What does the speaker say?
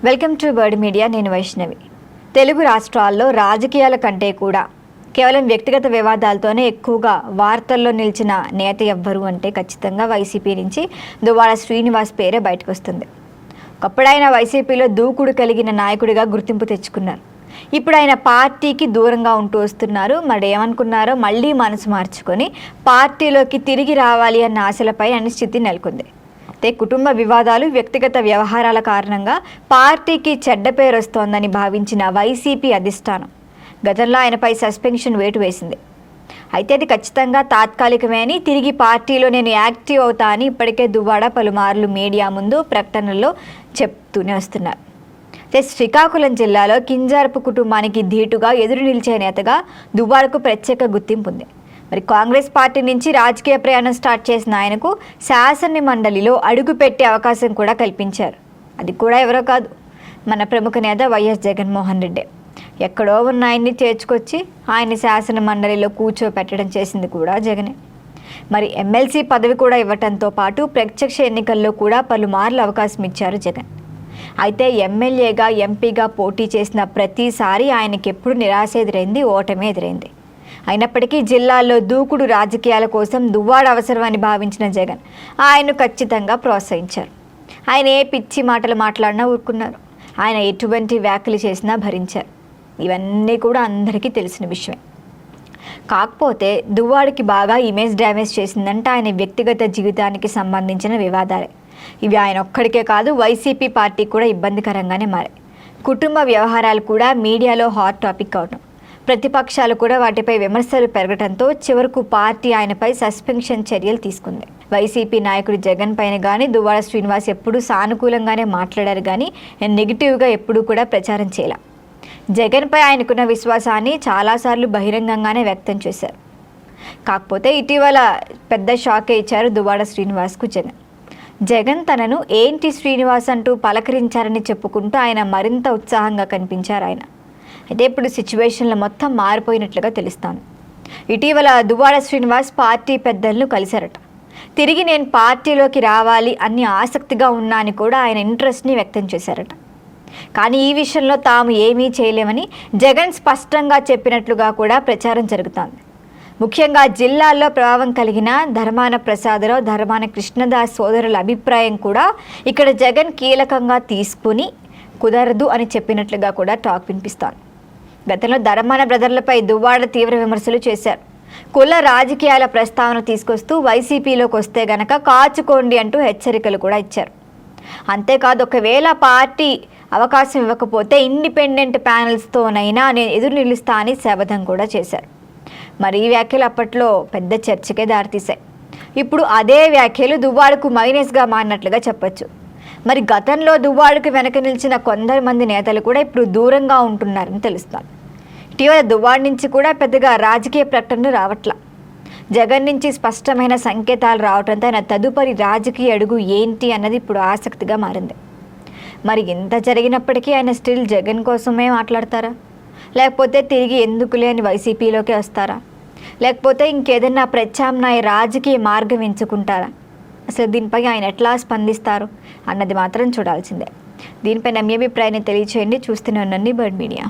Welcome to bird media. నేను వైష్ణవి. తెలుగు రాష్ట్రాల్లో రాజకీయాల కంటే కూడా కేవలం వ్యక్తిగత వివాదాలతోనే ఎక్కువగా వార్తల్లో నిలిచిన నేత ఎవ్వరు అంటే ఖచ్చితంగా వైసీపీ నుంచి దువ్వాడ శ్రీనివాస్ పేరే బయటకు వస్తుంది. ఒకప్పుడు ఆయన వైసీపీలో దూకుడు కలిగిన నాయకుడిగా గుర్తింపు తెచ్చుకున్నారు. ఇప్పుడు ఆయన పార్టీకి దూరంగా ఉంటూ వస్తున్నారు. మరి ఏమనుకున్నారో మళ్ళీ మనసు మార్చుకొని పార్టీలోకి తిరిగి రావాలి అన్న ఆశలపై అనిశ్చితి నెలకొంది. అయితే కుటుంబ వివాదాలు, వ్యక్తిగత వ్యవహారాల కారణంగా పార్టీకి చెడ్డ పేరు వస్తోందని భావించిన వైసీపీ అధిష్టానం గతంలో ఆయనపై సస్పెన్షన్ వేటు వేసింది. అయితే అది ఖచ్చితంగా తాత్కాలికమే అని, తిరిగి పార్టీలో నేను యాక్టివ్ అవుతా అని ఇప్పటికే దువ్వాడ పలుమార్లు మీడియా ముందు ప్రకటనల్లో చెప్తూనే వస్తున్నారు. అయితే శ్రీకాకుళం జిల్లాలో కింజారపు కుటుంబానికి ధీటుగా ఎదురు నిలిచే నేతగా దువ్వాడకు ప్రత్యేక గుర్తింపు ఉంది. మరి కాంగ్రెస్ పార్టీ నుంచి రాజకీయ ప్రయాణం స్టార్ట్ చేసిన ఆయనకు శాసన మండలిలో అడుగు పెట్టే అవకాశం కూడా కల్పించారు. అది కూడా ఎవరో కాదు, మన ప్రముఖ నేత వైఎస్ జగన్మోహన్ రెడ్డి. ఎక్కడో ఉన్న ఆయన్ని చేర్చుకొచ్చి ఆయన్ని శాసన మండలిలో కూర్చోపెట్టడం చేసింది కూడా జగనే. మరి ఎమ్మెల్సీ పదవి కూడా ఇవ్వటంతో పాటు ప్రత్యక్ష ఎన్నికల్లో కూడా పలుమార్లు అవకాశం ఇచ్చారు జగన్. అయితే ఎమ్మెల్యేగా, ఎంపీగా పోటీ చేసిన ప్రతిసారి ఆయనకి ఎప్పుడు నిరాశ ఎదురైంది, ఓటమి ఎదురైంది. అయినప్పటికీ జిల్లాల్లో దూకుడు రాజకీయాల కోసం దువ్వాడ అవసరమని భావించిన జగన్ ఆయన్ను ఖచ్చితంగా ప్రోత్సహించారు. ఆయన ఏ పిచ్చి మాటలు మాట్లాడినా ఊరుకున్నారు. ఆయన ఎటువంటి వ్యాఖ్యలు చేసినా భరించారు. ఇవన్నీ కూడా అందరికీ తెలిసిన విషయమే. కాకపోతే దువ్వాడికి బాగా ఇమేజ్ డ్యామేజ్ చేసిందంటే ఆయన వ్యక్తిగత జీవితానికి సంబంధించిన వివాదాలే. ఇవి ఆయన ఒక్కడికే కాదు, వైసీపీ పార్టీ కూడా ఇబ్బందికరంగానే మారాయి. కుటుంబ వ్యవహారాలు కూడా మీడియాలో హాట్ టాపిక్ అవడం, ప్రతిపక్షాలు కూడా వాటిపై విమర్శలు పెరగడంతో చివరకు పార్టీ ఆయనపై సస్పెన్షన్ చర్యలు తీసుకుంది. వైసీపీ నాయకుడు జగన్ పైన కానీ దువ్వాడ శ్రీనివాస్ ఎప్పుడూ సానుకూలంగానే మాట్లాడారు కానీ నెగిటివ్గా ఎప్పుడూ కూడా ప్రచారం చేయాల. జగన్పై ఆయనకున్న విశ్వాసాన్ని చాలాసార్లు బహిరంగంగానే వ్యక్తం చేశారు. కాకపోతే ఇటీవల పెద్ద షాకే ఇచ్చారు దువ్వాడ శ్రీనివాస్కు జగన్. జగన్ తనను ఏంటి శ్రీనివాస్ అంటూ పలకరించారని చెప్పుకుంటూ ఆయన మరింత ఉత్సాహంగా కనిపించారు. ఆయన అయితే ఇప్పుడు సిచ్యువేషన్లు మొత్తం మారిపోయినట్లుగా తెలుస్తాను. ఇటీవల దువ్వాడ శ్రీనివాస్ పార్టీ పెద్దలను కలిశారట. తిరిగి నేను పార్టీలోకి రావాలి అని ఆసక్తిగా ఉన్నా అని కూడా ఆయన ఇంట్రెస్ట్ని వ్యక్తం చేశారట. కానీ ఈ విషయంలో తాము ఏమీ చేయలేమని జగన్ స్పష్టంగా చెప్పినట్లుగా కూడా ప్రచారం జరుగుతోంది. ముఖ్యంగా జిల్లాల్లో ప్రభావం కలిగిన ధర్మాన ప్రసాదరావు, ధర్మాన కృష్ణదాస్ సోదరుల అభిప్రాయం కూడా ఇక్కడ జగన్ కీలకంగా తీసుకుని కుదరదు అని చెప్పినట్లుగా కూడా టాక్ వినిపిస్తోంది. గతంలో ధర్మాన బ్రదర్లపై దువ్వాడ తీవ్ర విమర్శలు చేశారు. కుల రాజకీయాల ప్రస్తావన తీసుకొస్తూ వైసీపీలోకి వస్తే గనక కాచుకోండి అంటూ హెచ్చరికలు కూడా ఇచ్చారు. అంతేకాదు, ఒకవేళ పార్టీ అవకాశం ఇవ్వకపోతే ఇండిపెండెంట్ ప్యానెల్స్తోనైనా నేను ఎదురు నిలుస్తా అని శపథం కూడా చేశారు. మరి ఈ వ్యాఖ్యలు అప్పట్లో పెద్ద చర్చకే దారితీశాయి. ఇప్పుడు అదే వ్యాఖ్యలు దువ్వాడకు మైనస్గా మారినట్లుగా చెప్పచ్చు. మరి గతంలో దువ్వాడకు వెనక నిలిచిన కొందరు మంది నేతలు కూడా ఇప్పుడు దూరంగా ఉంటున్నారని తెలుస్తారు. ఇటీవల దువ్వాడ నుంచి కూడా పెద్దగా రాజకీయ ప్రకటనలు రావట్లా. జగన్ నుంచి స్పష్టమైన సంకేతాలు రావడంతో ఆయన తదుపరి రాజకీయ అడుగు ఏంటి అన్నది ఇప్పుడు ఆసక్తిగా మారింది. మరి ఇంత జరిగినప్పటికీ ఆయన స్టిల్ జగన్ కోసమే మాట్లాడతారా, లేకపోతే తిరిగి ఎందుకులే అని వైసీపీలోకి వస్తారా, లేకపోతే ఇంకేదైనా ప్రత్యామ్నాయ రాజకీయ మార్గం ఎంచుకుంటారా? అసలు దీనిపై ఆయన ఎట్లా స్పందిస్తారు అన్నది మాత్రం చూడాల్సిందే. దీనిపై మీ అభిప్రాయాన్ని తెలియచేయండి. చూస్తూనే ఉండండి బర్డ్ మీడియా.